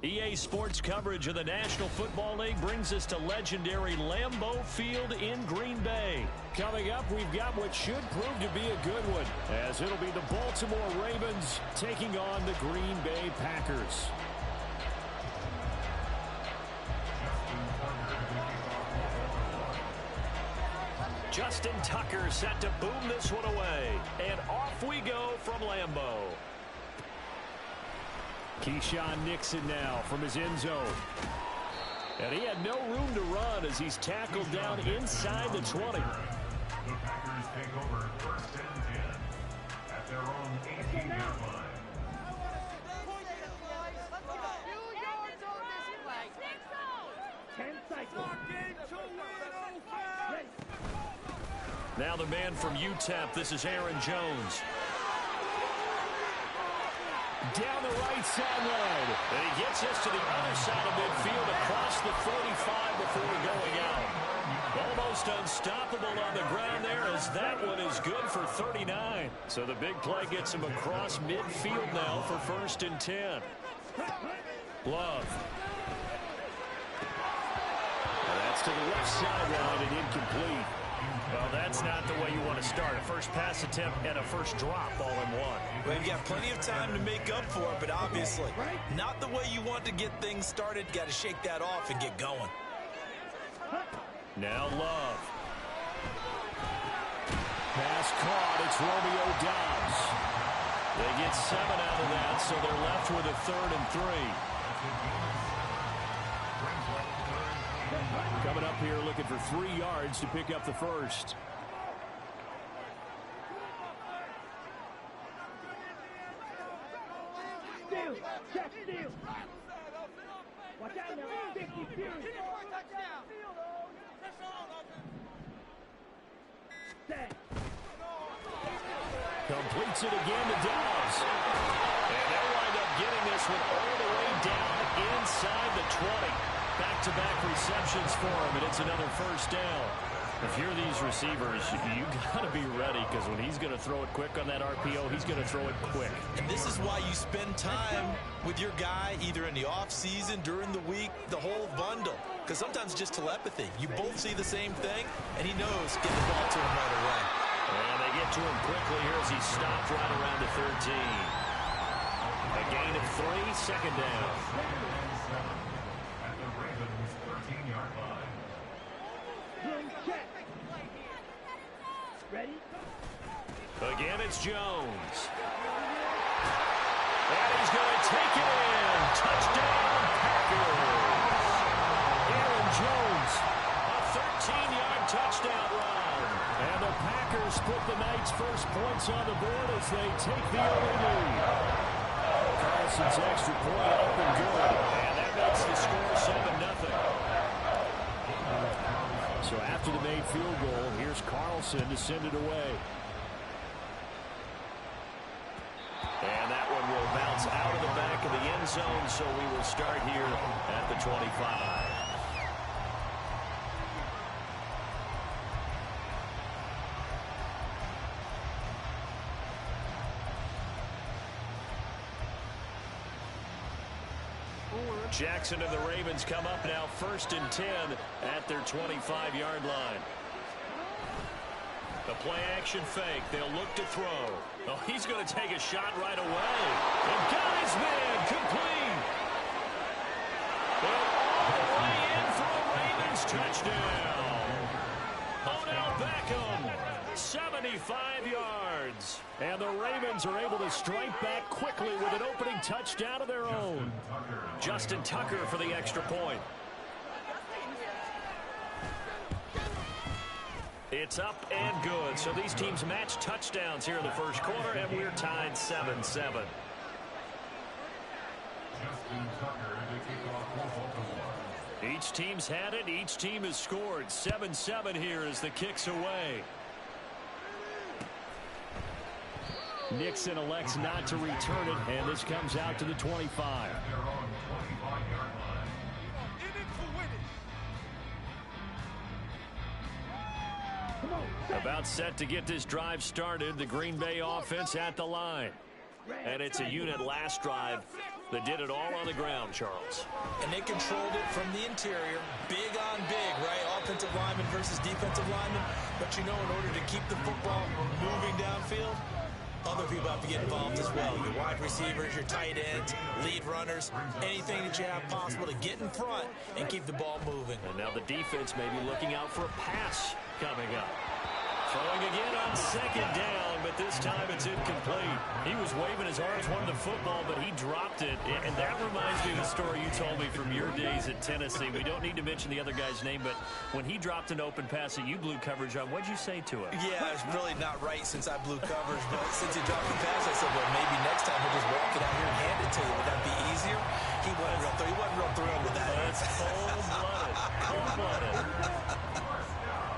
EA Sports coverage of the National Football League brings us to legendary Lambeau Field in Green Bay. Coming up, we've got what should prove to be a good one, as it'll be the Baltimore Ravens taking on the Green Bay Packers. Justin Tucker set to boom this one away. And off we go from Lambeau. Keyshawn Nixon now from his end zone. And he had no room to run as he's tackled down inside the 20. The Packers take over 1st and 10 at their own 18-yard line. Now the man from UTEP, this is Aaron Jones. Down the right sideline. And he gets us to the other side of midfield across the 45 before going out. Almost unstoppable on the ground there as that one is good for 39. So the big play gets him across midfield now for 1st and 10. Love. That's to the left sideline and incomplete. Well, that's not the way you want to start. A first pass attempt and a first drop all in one. Well, you've got plenty of time to make up for it, but obviously not the way you want to get things started. Got to shake that off and get going. Now Love. Pass caught. It's Romeo Doubs. They get 7 out of that, so they're left with a 3rd and 3. Coming up here looking for 3 yards to pick up the first. Steal. Check steal. Watch out now. 50 Fury. Completes it again to Doubs. And they'll wind up getting this one all the way down inside the 20. Back-to-back receptions for him, and it's another first down. If you're these receivers, you got to be ready, because when he's going to throw it quick on that RPO, he's going to throw it quick. And this is why you spend time with your guy either in the offseason, during the week, the whole bundle. Because sometimes it's just telepathy. You both see the same thing, and he knows get the ball to him right away. And they get to him quickly here as he stopped right around the 13. A gain of 3, 2nd down. At the Ravens' 13-yard line. Check. Ready? Again, it's Jones. And he's going to take it in. Touchdown, Packers. Aaron Jones. A 13-yard touchdown run. And the Packers put the night's first points on the board as they take the early lead. Carlson's extra point up and good. And that makes the score 7-0. So after the made field goal, here's Carlson to send it away. And that one will bounce out of the back of the end zone, so we will start here at the 25. Jackson and the Ravens come up now 1st and 10 at their 25-yard line. The play-action fake. They'll look to throw. Oh, he's going to take a shot right away. And got his man complete. And all the way in for a Ravens touchdown. Odell Beckham, 75 yards. And the Ravens are able to strike back quickly with an opening touchdown of their own. Justin Tucker for the extra point. It's up and good. So these teams match touchdowns here in the first quarter, and we're tied 7-7. Each team's had it. Each team has scored. 7-7 here as the kick's away. Nixon elects not to return it, and this comes out to the 25. About set to get this drive started. The Green Bay offense at the line. And it's a unit last drive They did it all on the ground, Charles. And they controlled it from the interior, big on big, right? Offensive lineman versus defensive lineman. But you know, in order to keep the football moving downfield, other people have to get involved as well. Your wide receivers, your tight ends, lead runners, anything that you have possible to get in front and keep the ball moving. And now the defense may be looking out for a pass coming up. Throwing again on second down, but this time it's incomplete. He was waving his arms, wanted the football, but he dropped it. And that reminds me of the story you told me from your days at Tennessee. We don't need to mention the other guy's name, but when he dropped an open pass that you blew coverage on, what'd you say to him? Yeah, it's really not right since I blew coverage, but since he dropped the pass, I said, well, maybe next time he'll just walk it out here and hand it to you. Would that be easier? He wasn't real thrilled with that. That's cold-blooded. Cold-blooded.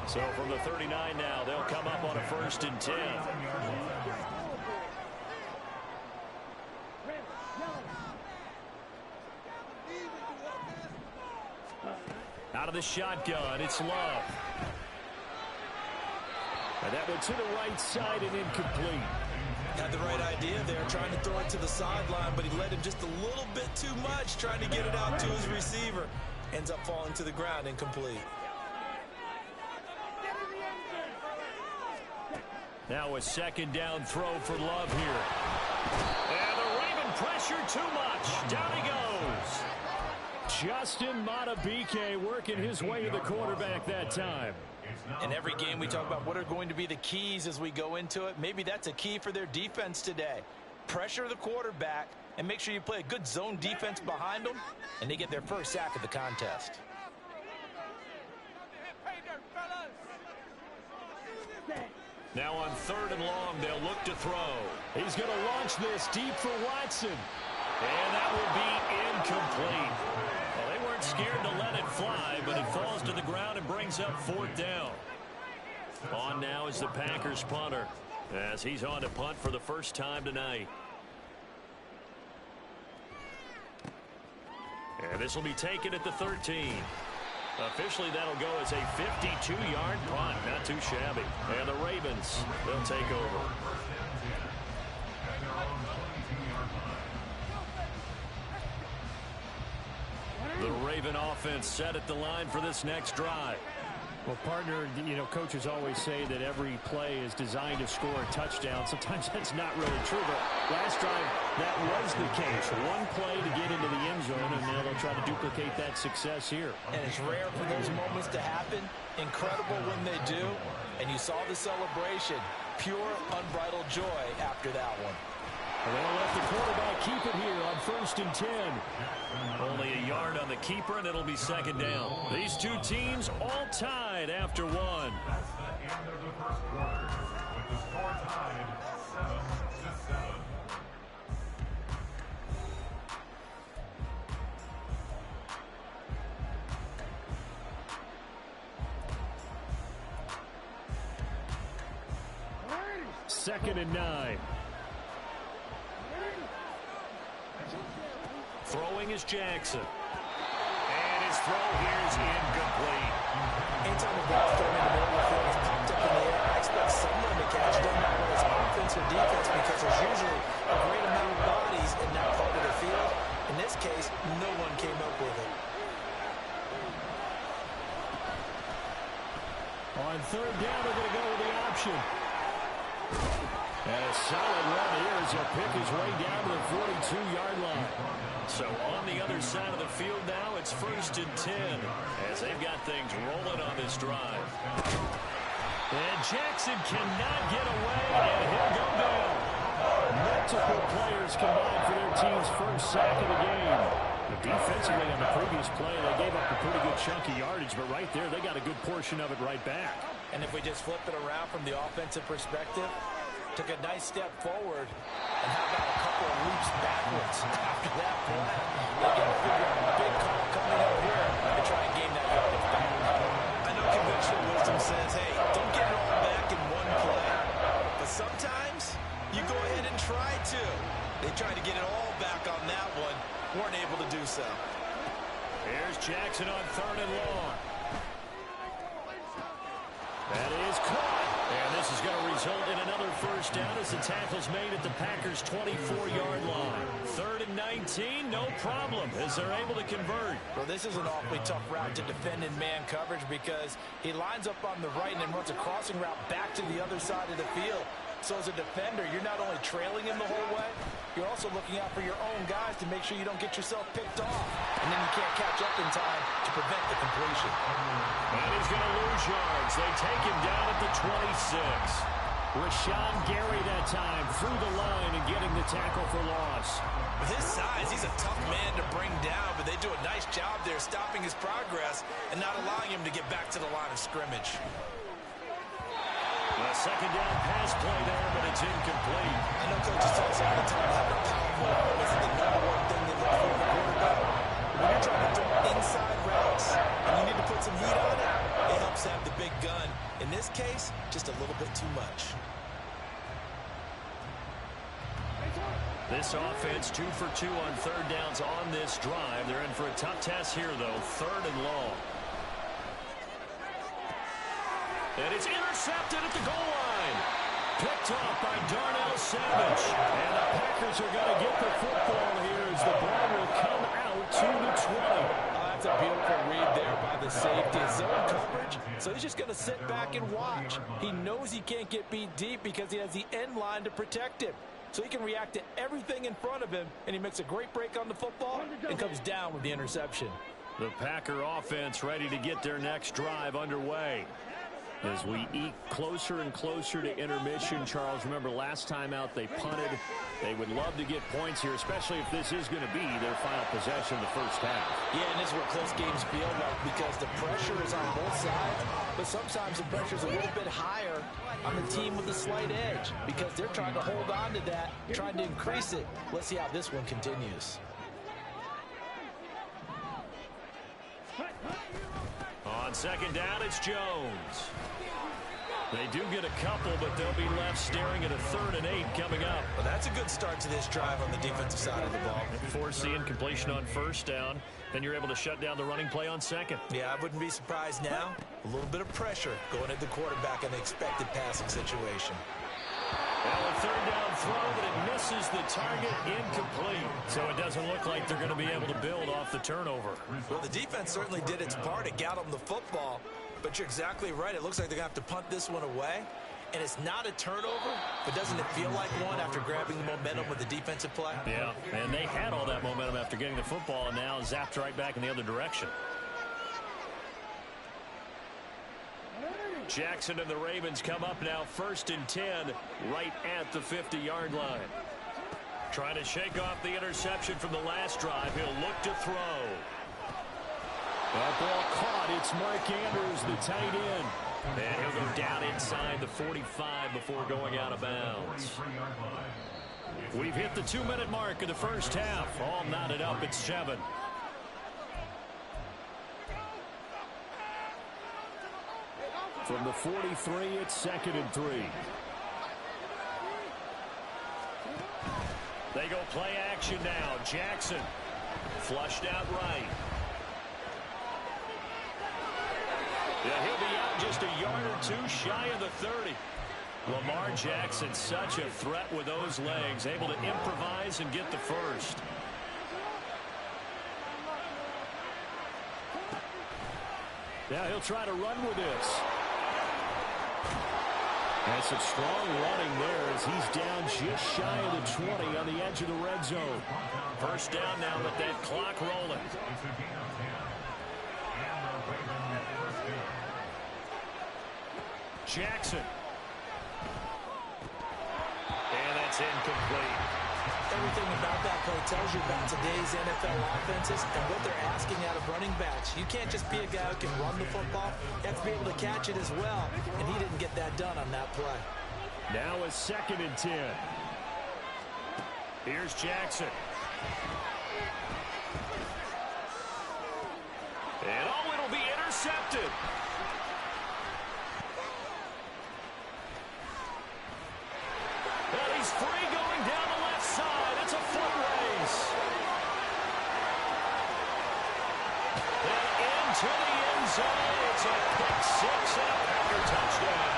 So from the 39 now, they'll come up on a 1st and 10. Out of the shotgun, it's Love. And that went to the right side and incomplete. Had the right idea there, trying to throw it to the sideline, but he led him just a little bit too much, trying to get it out to his receiver. Ends up falling to the ground, incomplete. Now a 2nd down throw for Love here. And the Raven pressure too much. Down he goes. Justin Matabike working his way to the quarterback that time. In every game we talk about what are going to be the keys as we go into it. Maybe that's a key for their defense today. Pressure the quarterback and make sure you play a good zone defense behind them, and they get their first sack of the contest. Now on 3rd and long, they'll look to throw. He's going to launch this deep for Watson. And that will be incomplete. Well, they weren't scared to let it fly, but it falls to the ground and brings up 4th down. On now is the Packers punter, as he's on to punt for the first time tonight. And this will be taken at the 13. Officially, that'll go as a 52-yard punt. Not too shabby. And the Ravens, they'll take over. The Raven offense set at the line for this next drive. Well, partner, you know, coaches always say that every play is designed to score a touchdown. Sometimes that's not really true, but last drive, that was the case. One play to get into the end zone, and now they'll try to duplicate that success here. And it's rare for those moments to happen. Incredible when they do. And you saw the celebration. Pure, unbridled joy after that one. And they'll let the quarterback keep it here on 1st and 10. Only a yard on the keeper, and it'll be 2nd down. These two teams all tied after one. That's the end of the first quarter, with the score tied 7-7. Second and 9. Throwing is Jackson. And his throw here is incomplete. Anytime the ball's thrown in the middle of the field, it's popped up in the air, I expect someone to catch it. Doesn't matter whether it's offense or defense, because there's usually a great amount of bodies in that part of the field. In this case, no one came up with it. On 3rd down, they're going to go with the option. And a solid run here as he'll pick his way down to the 42-yard line. So on the other side of the field now, it's 1st and 10 as they've got things rolling on this drive. And Jackson cannot get away, and he'll go down. Multiple players combined for their team's first sack of the game. But defensively on the previous play, they gave up a pretty good chunk of yardage, but right there, they got a good portion of it right back. And if we just flip it around from the offensive perspective, took a nice step forward, and how about a couple of leaps backwards after that play? They got to figure out a big call coming up here and try and gain that yardage back. I know conventional wisdom says, hey, don't get it all back in one play. But sometimes you go ahead and try to. They tried to get it all back on that one, weren't able to do so. Here's Jackson on 3rd and long. That is caught. And this this is going to result in another first down as the tackle's made at the Packers' 24-yard line. 3rd and 19, no problem, as they're able to convert. Well, this is an awfully tough route to defend in man coverage because he lines up on the right and then runs a crossing route back to the other side of the field. So as a defender, you're not only trailing him the whole way, you're also looking out for your own guys to make sure you don't get yourself picked off. And then you can't catch up in time to prevent the completion. And he's going to lose yards. They take him down at the 26. Rashawn Gary that time through the line and getting the tackle for loss. With his size, he's a tough man to bring down, but they do a nice job there stopping his progress and not allowing him to get back to the line of scrimmage. A second down pass play there, but it's incomplete. I know coaches tell us all the time that having a powerful arm isn't the number one thing they look for in a quarterback. When you're trying to throw inside routes and you need to put some heat on it, it helps have the big gun. In this case, just a little bit too much. This offense 2 for 2 on 3rd downs on this drive. They're in for a tough test here, though. 3rd and long. And it's intercepted at the goal line. Picked off by Darnell Savage. And the Packers are going to get the football here as the ball will come out to the 20. That's a beautiful read there by the safety. Zone coverage, so he's just going to sit back and watch. He knows he can't get beat deep because he has the end line to protect him. So he can react to everything in front of him, and he makes a great break on the football and comes down with the interception. The Packer offense ready to get their next drive underway. As we eke closer and closer to intermission, Charles, remember last time out they punted. They would love to get points here, especially if this is going to be their final possession of the first half. Yeah, and this is what close games feel like because the pressure is on both sides, but sometimes the pressure is a little bit higher on the team with the slight edge because they're trying to hold on to that, trying to increase it. Let's see how this one continues. On second down, it's Jones. They do get a couple, but they'll be left staring at a 3rd and 8 coming up. Well, that's a good start to this drive on the defensive side of the ball. Force the incompletion on 1st down, then you're able to shut down the running play on 2nd. Yeah, I wouldn't be surprised now. A little bit of pressure going at the quarterback in the expected passing situation. Well, a 3rd down throw, but it misses the target, incomplete. So it doesn't look like they're going to be able to build off the turnover. Well, the defense certainly did its part. It got them the football. But you're exactly right. It looks like they're going to have to punt this one away. And it's not a turnover, but doesn't it feel like one after grabbing the momentum with the defensive play? Yeah, and they had all that momentum after getting the football and now zapped right back in the other direction. Jackson and the Ravens come up now 1st and 10 right at the 50-yard line. Trying to shake off the interception from the last drive. He'll look to throw. That ball caught. It's Mark Andrews, the tight end. And he'll go down inside the 45 before going out of bounds. We've hit the 2-minute mark of the first half. All knotted up at 7. From the 43, it's 2nd and 3. They go play action now. Jackson flushed out right. Yeah, he'll be out just a yard or two shy of the 30. Lamar Jackson, such a threat with those legs, able to improvise and get the first. Now he'll try to run with this. And some strong running there as he's down just shy of the 20 on the edge of the red zone. First down now with that clock rolling. Jackson. And that's incomplete. Everything about that play tells you about today's NFL offenses and what they're asking out of running backs. You can't just be a guy who can run the football. You have to be able to catch it as well, and he didn't get that done on that play. Now a 2nd and 10. Here's Jackson. And oh, it'll be intercepted. And he's free going down the left side. It's a foot race. And into the end zone. It's a pick 6 and a Packer touchdown.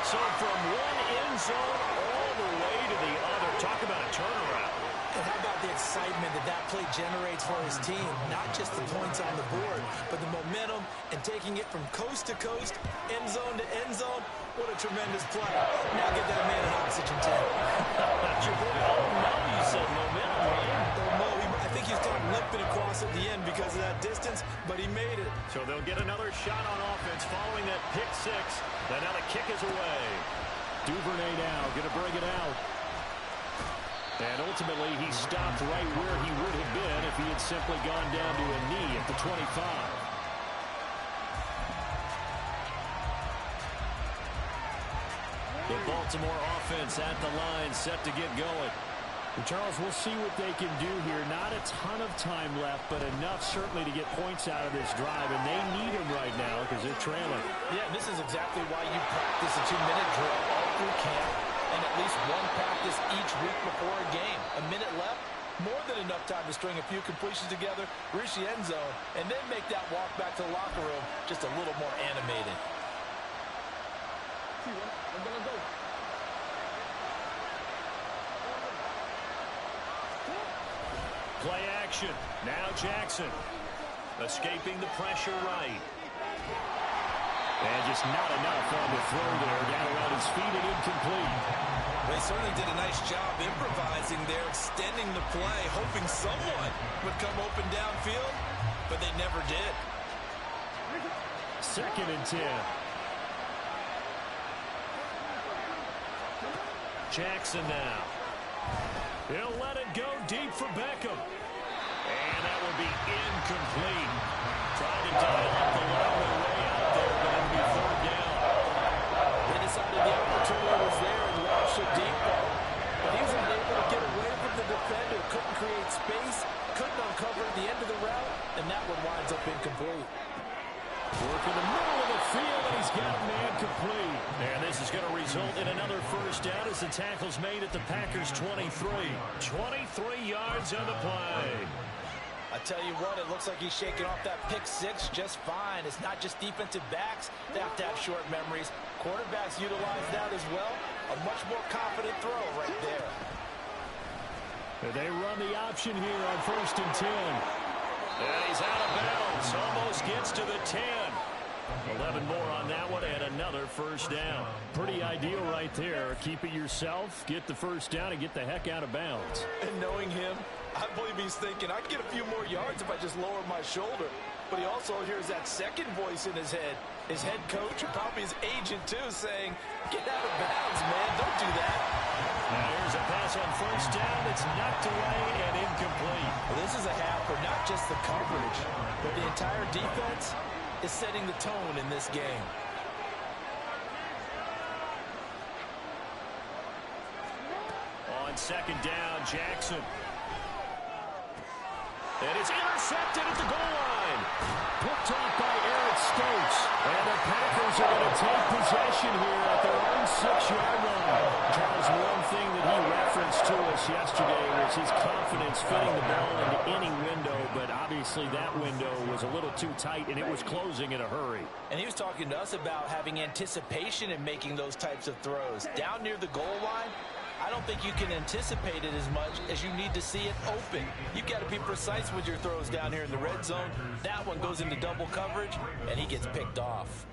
So from one end zone all the way to the other. Talk about a turnaround. And how about the excitement that that play generates for his team? Not just the points on the board, but the momentum and taking it from coast to coast, end zone to end zone. What a tremendous play. Now get that man an oxygen tank. That's your boy. Oh, no, you said momentum, man. Oh, no, I think he's kind of limping across at the end because of that distance, but he made it. So they'll get another shot on offense following that pick six. And now the kick is away. Duvernay now going to bring it out. And ultimately, he stopped right where he would have been if he had simply gone down to a knee at the 25. The Baltimore offense at the line, set to get going. And Charles, we'll see what they can do here. Not a ton of time left, but enough certainly to get points out of this drive. And they need them right now because they're trailing. Yeah, this is exactly why you practice a 2-minute drill all through camp and at least one practice each week before a game. A minute left, more than enough time to string a few completions together, reach the end zone, and then make that walk back to the locker room just a little more animated. Play action. Now Jackson. Escaping the pressure right. And just not enough on the throw there. Down around his feet and incomplete. They certainly did a nice job improvising there, extending the play, hoping someone would come open downfield, but they never did. 2nd and 10. Jackson now. He'll let it go deep for Beckham. And that will be incomplete. Trying to dial up the line way out there, but it'll be 3rd down. They decided the opportunity was there and launched a deep ball, but he was unable to get away from the defender. Couldn't create space, couldn't uncover the end of the route, and that one winds up incomplete. Work in the middle of the field, and he's got man complete. And this is going to result in another 1st down as the tackle's made at the Packers' 23. 23 yards on the play. I tell you what, it looks like he's shaking off that pick six just fine. It's not just defensive backs that have to have short memories. Quarterbacks utilize that as well. A much more confident throw right there. They run the option here on 1st and 10. And he's out of bounds. Almost gets to the 10. 11 more on that one and another 1st down. Pretty ideal right there. Keep it yourself, get the 1st down, and get the heck out of bounds. And knowing him, I believe he's thinking, I can get a few more yards if I just lower my shoulder. But he also hears that second voice in his head. His head coach, or probably his agent too, saying, get out of bounds, man. Don't do that. Now here's a pass on 1st down. It's knocked away and incomplete. Well, this is a half for not just the coverage, but the entire defense is setting the tone in this game. On 2nd down, Jackson. And it's intercepted at the goal line. Picked off by Eric Stokes. And the Packers are going to take possession here at their own 6-yard line. Charles, one thing that he referenced to us yesterday was his confidence fitting the ball into any window, but obviously that window was a little too tight, and it was closing in a hurry. And he was talking to us about having anticipation in making those types of throws. Down near the goal line, I don't think you can anticipate it as much as you need to see it open. You've got to be precise with your throws down here in the red zone. That one goes into double coverage, and he gets picked off.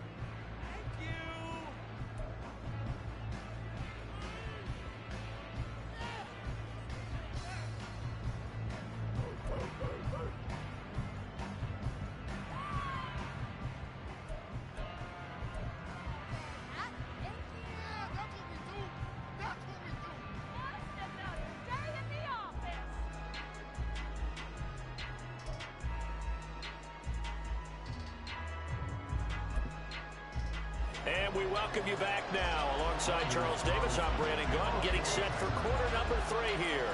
And we welcome you back now. Alongside Charles Davis, I'm Brandon Gunn, getting set for quarter number 3 here.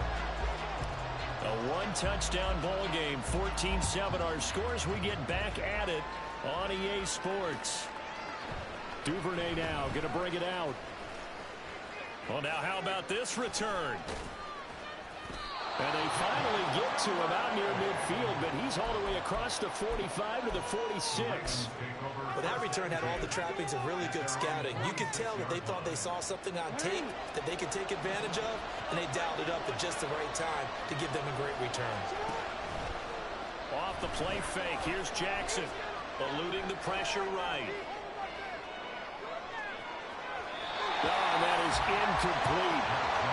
A one-touchdown ball game, 14-7 our scores. We get back at it on EA Sports. Duvernay now going to bring it out. Well, now how about this return? And they finally get to him out near midfield, but he's all the way across the 45 to the 46. But that return had all the trappings of really good scouting. You could tell that they thought they saw something on tape that they could take advantage of, and they dialed it up at just the right time to give them a great return. Off the play fake, here's Jackson, eluding the pressure right. And that is incomplete.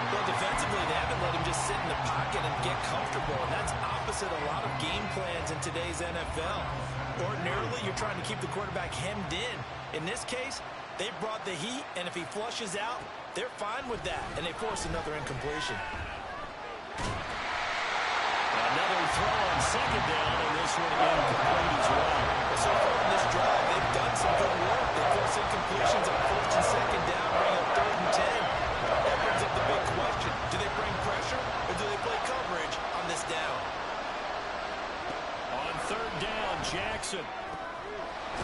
Well, defensively, they haven't let him just sit in the pocket and get comfortable, and that's opposite a lot of game plans in today's NFL. Ordinarily, you're trying to keep the quarterback hemmed in. In this case, they brought the heat, and if he flushes out, they're fine with that, and they force another incompletion. Another throw on second down, and this one incomplete as well. So far in this drive, they've done some good work. They force incompletions on first and second down, bring up 3rd and 10. That brings up the big question. Do they bring pressure, or do they play coverage on this down? On 3rd down, Jackson.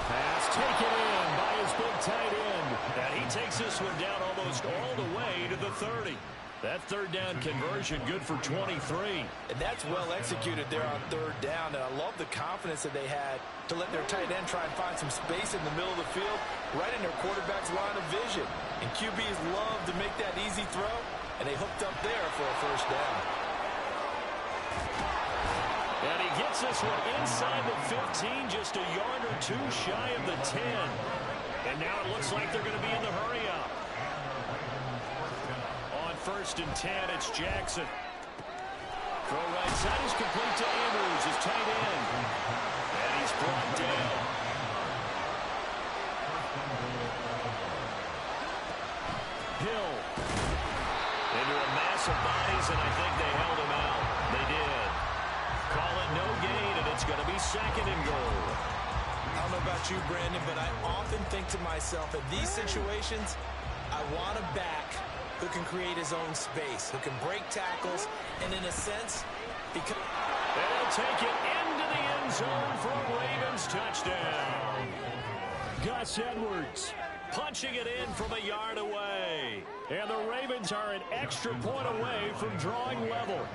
Pass taken in by his big tight end. And he takes this one down almost all the way to the 30. That 3rd down conversion good for 23. And that's well executed there on 3rd down. And I love the confidence that they had to let their tight end try and find some space in the middle of the field, right in their quarterback's line of vision. And QBs love to make that easy throw, and they hooked up there for a 1st down. And he gets this one inside the 15, just a yard or two shy of the 10. And now it looks like they're going to be in the hurry-up. On 1st and 10, it's Jackson. Throw right side is complete to Andrews, his tight end. And he's brought down. Hill. Into a mass of bodies, and I think they held him out. They did. Call it no gain, and it's going to be 2nd and goal. I don't know about you, Brandon, but I often think to myself, in these situations, I want a back who can create his own space, who can break tackles, and in a sense, because... They'll take it into the end zone for a Ravens touchdown. Gus Edwards punching it in from a yard away. And the Ravens are an extra point away from drawing level.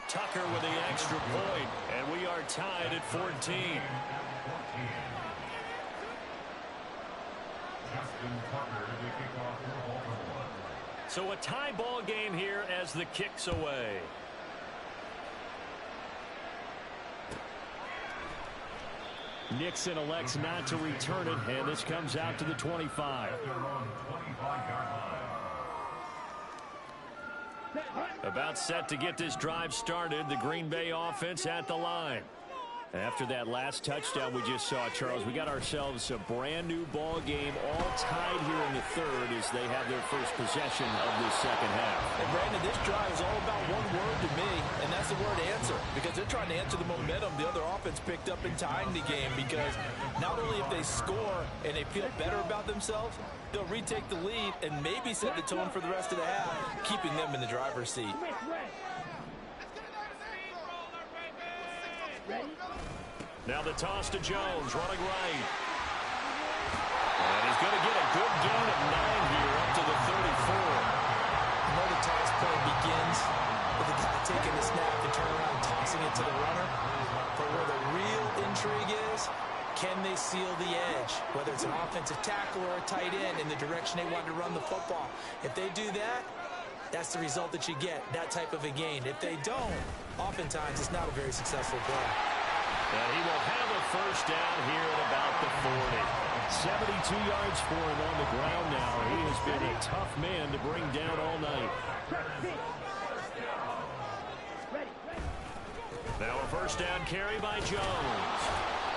Tucker with the extra point, and we are tied at 14. So a tie ball game here as the kick's away. Nixon elects not to return it, and this comes out to the 25. About set to get this drive started, the Green Bay offense at the line. After that last touchdown we just saw, Charles, we got ourselves a brand new ball game, all tied here in the 3rd as they have their first possession of this 2nd half. And Brandon, this drive is all about one word to me, and that's the word answer, because they're trying to answer the momentum the other offense picked up in tying the game, because not only if they score and they feel better about themselves, they'll retake the lead and maybe set the tone for the rest of the half, keeping them in the driver's seat. Now the toss to Jones, running right. And he's going to get a good gain of 9 here up to the 34. I know the toss play begins with the guy taking the snap and turn around and tossing it to the runner. But where the real intrigue is, can they seal the edge? Whether it's an offensive tackle or a tight end in the direction they want to run the football. If they do that, that's the result that you get, that type of a gain. If they don't, oftentimes it's not a very successful play. And he will have a 1st down here at about the 40. 72 yards for him on the ground now. He has been a tough man to bring down all night. Now a 1st down carry by Jones.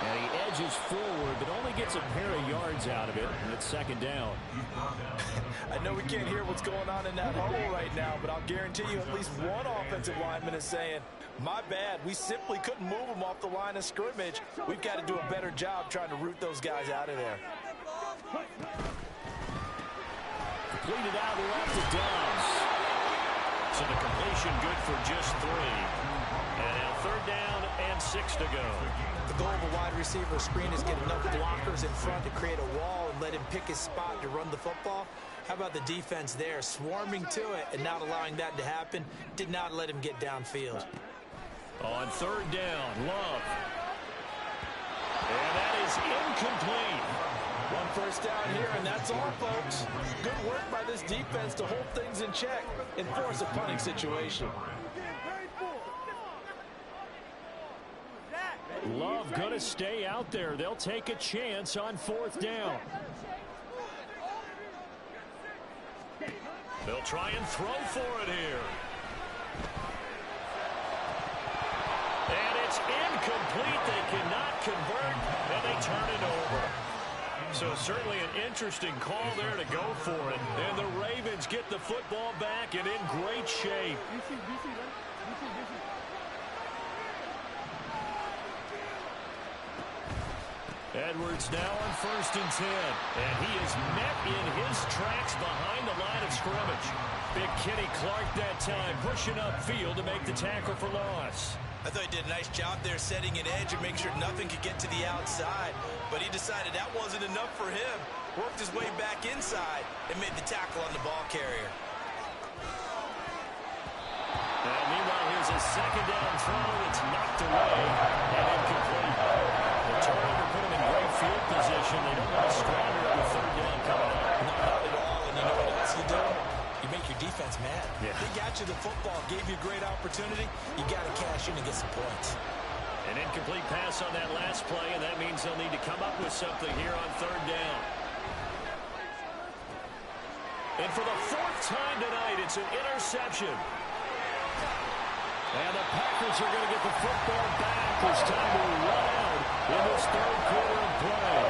And he edges forward, but only gets a pair of yards out of it, and it's 2nd down. I know we can't hear what's going on in that huddle right now, but I'll guarantee you at least one offensive lineman is saying, my bad, we simply couldn't move them off the line of scrimmage. We've got to do a better job trying to root those guys out of there. Completed out left to Dobbs. So the completion good for just 3. And now 3rd down and 6 to go. The goal of a wide receiver screen is get enough blockers in front to create a wall and let him pick his spot to run the football. How about the defense there, swarming to it and not allowing that to happen? Did not let him get downfield. On 3rd down, Love. first down here, and that's all, folks. Good work by this defense to hold things in check and force a punting situation. Love going to stay out there. They'll take a chance on 4th down. They'll try and throw for it here. And it's incomplete. They cannot convert, and they turn it over. So certainly an interesting call there to go for it. And the Ravens get the football back and in great shape. Edwards now on 1st and 10. And he is met in his tracks behind the line of scrimmage. Big Kenny Clark that time pushing upfield to make the tackle for loss. I thought he did a nice job there setting an edge and make sure nothing could get to the outside. But he decided that wasn't enough for him. Worked his way back inside and made the tackle on the ball carrier. And meanwhile, here's a 2nd down throw. It's knocked away and incomplete. The turnover put him in great field position. They don't want to squander it with 3rd down coming up. No, not at all. And you know what else you do? You make your defense mad. Yeah. They got you the football, gave you a great opportunity. You got to cash in and get some points. An incomplete pass on that last play, and that means they'll need to come up with something here on 3rd down. And for the 4th time tonight, it's an interception. And the Packers are going to get the football back as time will run out in this 3rd quarter of play.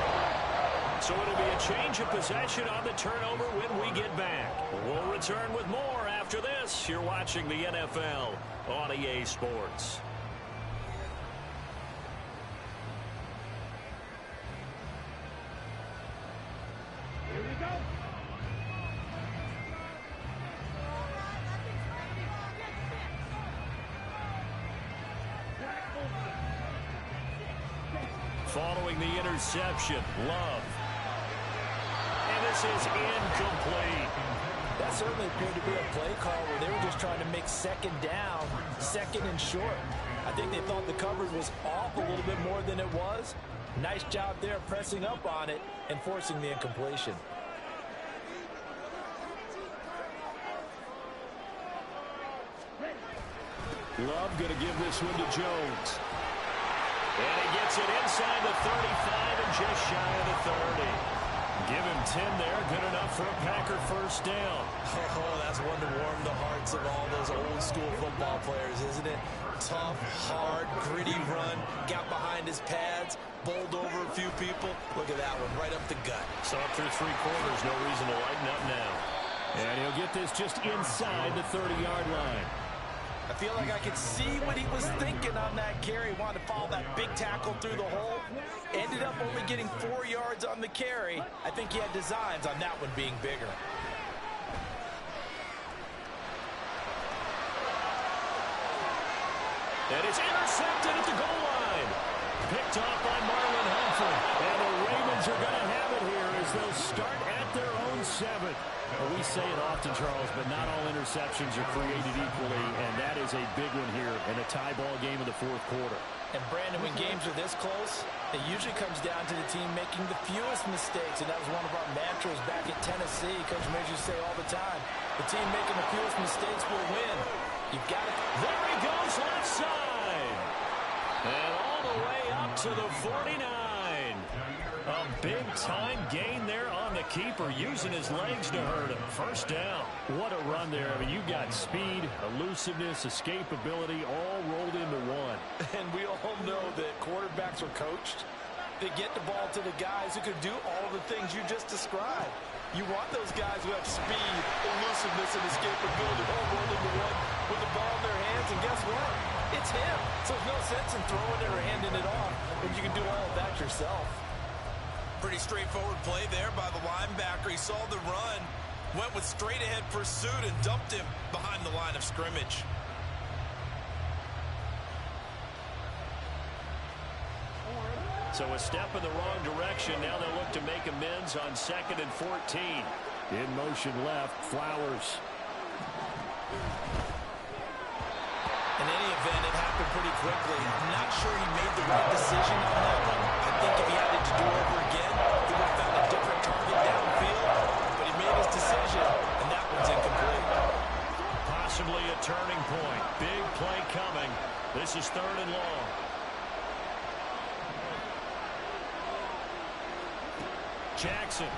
So it'll be a change of possession on the turnover when we get back. We'll return with more after this. You're watching the NFL on EA Sports. Here we go. Following the interception, Love. And this is incomplete. That certainly appeared to be a play call where they were just trying to make 2nd down, 2nd and short. I think they thought the coverage was off a little bit more than it was. Nice job there pressing up on it and forcing the incompletion. Love going to give this one to Jones. And he gets it inside the 35 and just shy of the 30. Give him 10 there. Good enough for a Packer 1st down. Oh, that's one to warm the hearts of all those old school football players, isn't it? Tough, hard, gritty run. Got behind his pads, bowled over a few people. Look at that one, right up the gut. So up through 3 quarters, no reason to lighten up now. And he'll get this just inside the 30-yard line. I feel like I could see what he was thinking on that carry. Wanted to follow that big tackle through the hole. Ended up only getting 4 yards on the carry. I think he had designs on that one being bigger. And it's intercepted at the goal line. Picked off by Marlon Humphrey. And the Ravens are going to have it here as they'll start at their own 7. Well, we say it often, Charles, but not all interceptions are created equally, and that is a big one here in a tie ball game in the 4th quarter. And, Brandon, when games are this close, it usually comes down to the team making the fewest mistakes, and that was one of our mantras back at Tennessee. Coach Major say all the time, the team making the fewest mistakes will win. You've got it. There he goes, left side. And all the way up to the 49. A big-time gain there on the keeper, using his legs to hurt him. 1st down. What a run there. I mean, you got speed, elusiveness, escapability, all rolled into one. And we all know that quarterbacks are coached. They get the ball to the guys who can do all the things you just described. You want those guys who have speed, elusiveness, and escapability all rolled into one with the ball in their hands. And guess what? It's him. So there's no sense in throwing it or handing it off when you can do all of that yourself. Pretty straightforward play there by the linebacker. He saw the run, went with straight-ahead pursuit, and dumped him behind the line of scrimmage. So a step in the wrong direction. Now they'll look to make amends on 2nd and 14. In motion left, Flowers. In any event, it happened pretty quickly. I'm not sure he made the right decision on that one. I think if he had it to do over again, he would have found a different target. turning point. Big play coming. This is 3rd and long. Jackson.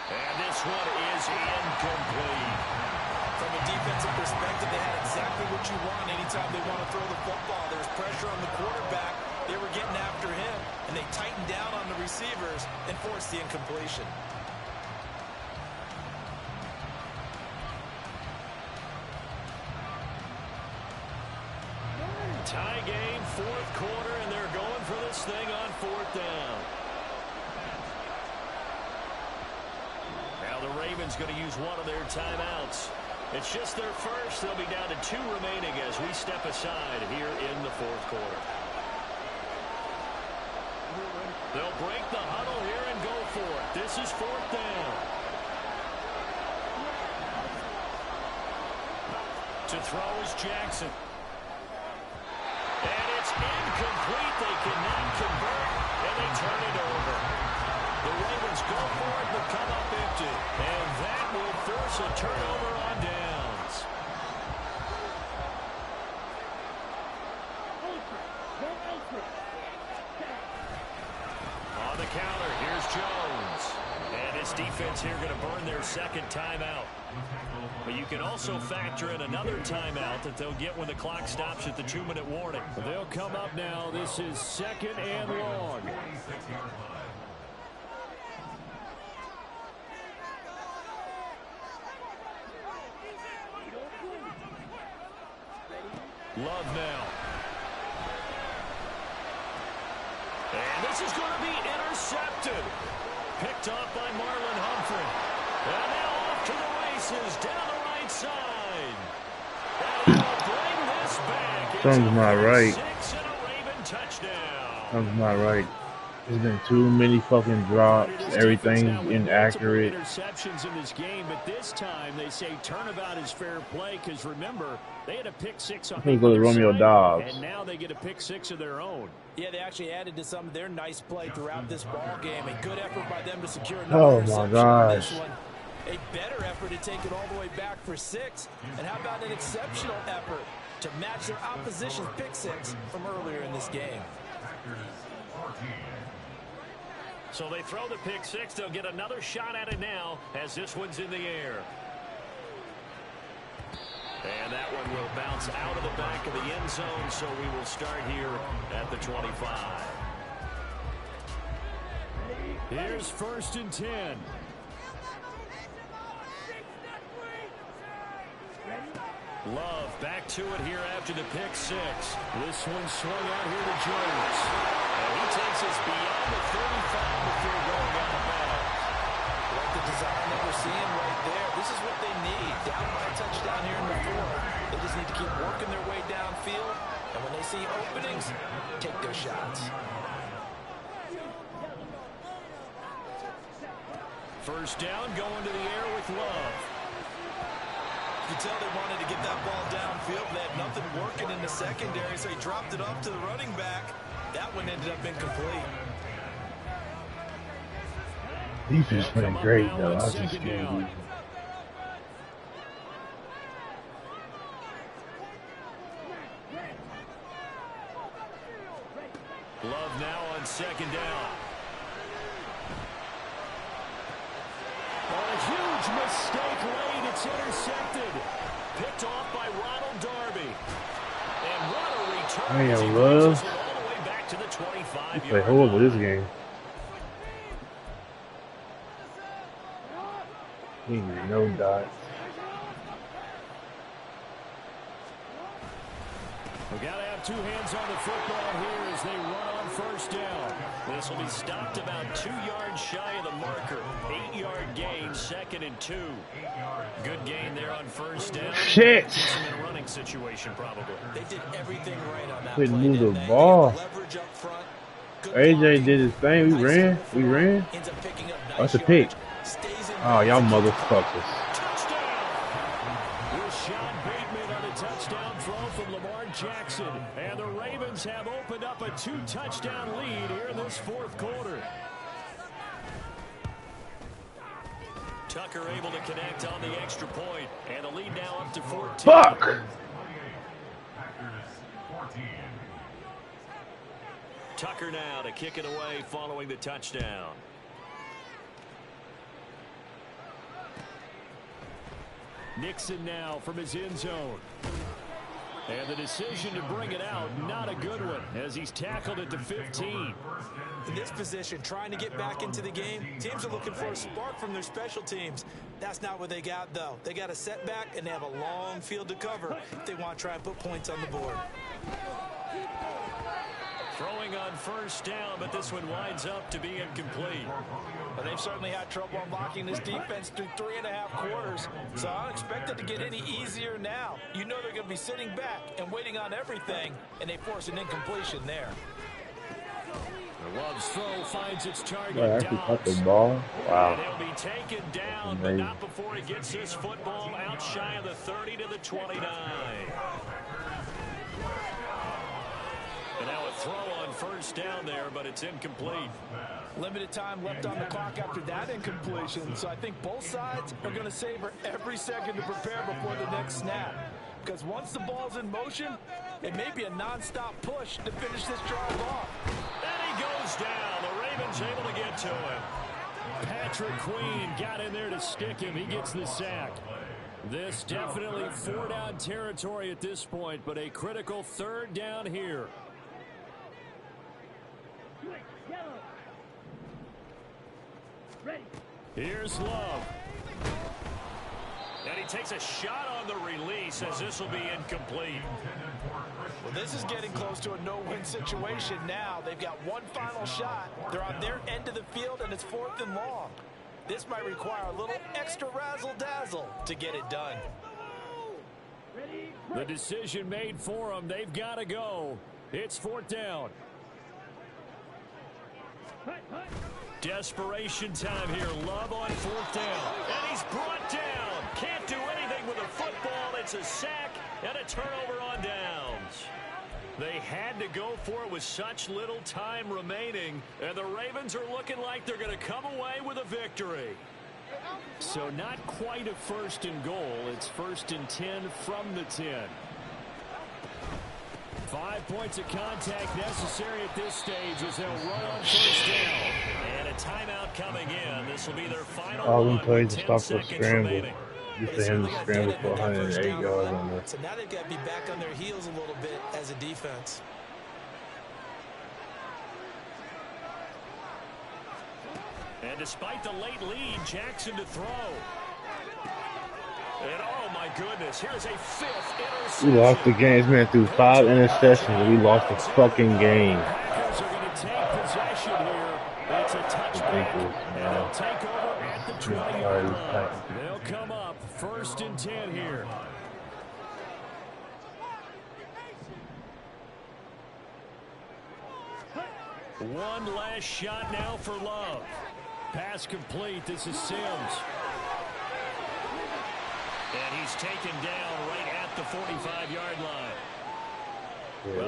And this one is incomplete. From a defensive perspective, they had exactly what you want anytime they want to throw the football. There's pressure on the quarterback. They were getting after him, and they tightened down on the receivers and forced the incompletion. Tie game, 4th quarter, and they're going for this thing on 4th down. Now the Ravens going to use one of their timeouts. It's just their first. They'll be down to 2 remaining as we step aside here in the 4th quarter. They'll break the huddle here and go for it. This is 4th down. To throw is Jackson. And it's incomplete. They cannot convert, and they turn it over. The Ravens go for it, but come up empty. And that will force a turnover on downs. On the counter, here's Jones. And his defense here going to burn their 2nd timeout. But you can also factor in another timeout that they'll get when the clock stops at the 2-minute warning. They'll come up now. This is 2nd and long. Love now. And this is going to be intercepted. Picked off by Marlon Humphrey. And now off to the races down the right side. And he'll bring this back. Something's not right. 6 and a Raven touchdown. Something's not right. There's been too many fucking drops. Everything's inaccurate. Interceptions in this game, but this time they say turnabout is fair play because remember they had a pick 6 on the go to Romeo Dobbs, and now they get a pick 6 of their own. Yeah, they actually added to some of their nice play throughout this ball game. A good effort by them to secure another interception on this one. A better effort to take it all the way back for 6. And how about an exceptional effort to match their opposition's pick 6 from earlier in this game? So they throw the pick 6. They'll get another shot at it now as this one's in the air. And that one will bounce out of the back of the end zone, so we will start here at the 25. Here's 1st and 10. Love back to it here after the pick 6. This one swung out here to Jones. And he takes us beyond the 35 before going out of bounds. Like the design that we're seeing right there. This is what they need. Down by a touchdown here in the 4th. They just need to keep working their way downfield. And when they see openings, take their shots. 1st down, going to the air with Love. You can tell they wanted to get that ball downfield. They had nothing working in the secondary, so he dropped it off to the running back. That one ended up incomplete. Defense playing great, though. I just can't believe. Love now on 2nd down. A huge mistake late. It's intercepted. Picked off by Ronald Darby. And what a return. I as he am brings Love. us all the way back to the 25-yard He played horrible this game. He ain't no dots. We got to have 2 hands on the football here as they run on 1st down. This will be stopped about 2 yards shy of the marker. 8-yard gain, 2nd and 2. Good gain there on 1st down. Shit! Keeps them in a running situation, probably. They did everything right on that Couldn't play, move the didn't they? ball. They had leverage up front. Good AJ blocking. did his thing. We ran. We ran. Ends up picking up nice That's a pick. yardage. Stays in Oh, y'all bounds. motherfuckers. Rashawn Bateman on a touchdown throw from Lamar Jackson. And the Ravens have opened up a 2-touchdown lead here in this 4th quarter. Tucker able to connect on the extra point, and the lead now up to 14. Fuck! Packers 14. Tucker now to kick it away following the touchdown. Nixon now from his end zone. And the decision to bring it out, not a good one, as he's tackled at the 15. In this position, trying to get back into the game, teams are looking for a spark from their special teams. That's not what they got, though. They got a setback, and they have a long field to cover if they want to try and put points on the board. Throwing on first down, but this one winds up to be incomplete. Well, they've certainly had trouble unlocking this defense through 3.5 quarters, so I don't expect it to get any easier now. You know they're going to be sitting back and waiting on everything, and they force an incompletion there. Love's throw finds its target. I actually caught the ball. Wow. And he'll be taken down, but not before he gets this football out shy of the 30 to the 29. And now a throw on first down there, but it's incomplete. Limited time left on the clock after that incompletion, so I think both sides are going to savor every second to prepare before the next snap. Because once the ball's in motion, it may be a non-stop push to finish this drive off. And he goes down. The Ravens able to get to him. Patrick Queen got in there to stick him. He gets the sack. This definitely 4-down territory at this point, but a critical 3rd down here. Here's Love. And he takes a shot on the release as this will be incomplete. Well, this is getting close to a no-win situation now. They've got one final shot. They're on their end of the field, and it's 4th and long. This might require a little extra razzle-dazzle to get it done. The decision made for them. They've got to go. It's 4th down. Desperation time here. Love on 4th down. And he's brought down. Can't do anything with a football. It's a sack and a turnover on downs. They had to go for it with such little time remaining. And the Ravens are looking like they're going to come away with a victory. So not quite a 1st and goal. It's 1st and 10 from the 10. 5 points of contact necessary at this stage as they'll run on first down. And a timeout coming in. This will be their final All them one plays with to 10 stop the seconds scramble. remaining. Just for him to scramble for 108 yards on this. So now they've got to be back on their heels a little bit as a defense. And despite the late lead, Jackson to throw. And oh my goodness, here's a 5th interception. We lost the game. This man threw 5 interceptions. We lost the fucking game. Packers are going to take possession here. It's a touchback. And they'll take over at the 20-yard line. They'll come up 1st and 10 here. One last shot now for Love. Pass complete. This is Sims. And he's taken down right at the 45-yard line.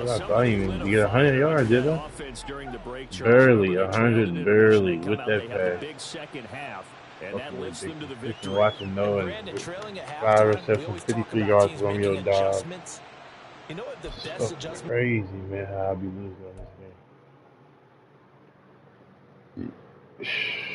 Yeah, I thought he even get 100 yards, did I? During the break, Barely, 100, barely with that pass. Big second half, and that lifts them to the victory. Watching Noah, Brandon trailing at 5 halftime, we receptions, always talk 53 about yards teams from your making dog. adjustments. You know what the best That's adjustment? crazy, man, how I be losing on this game.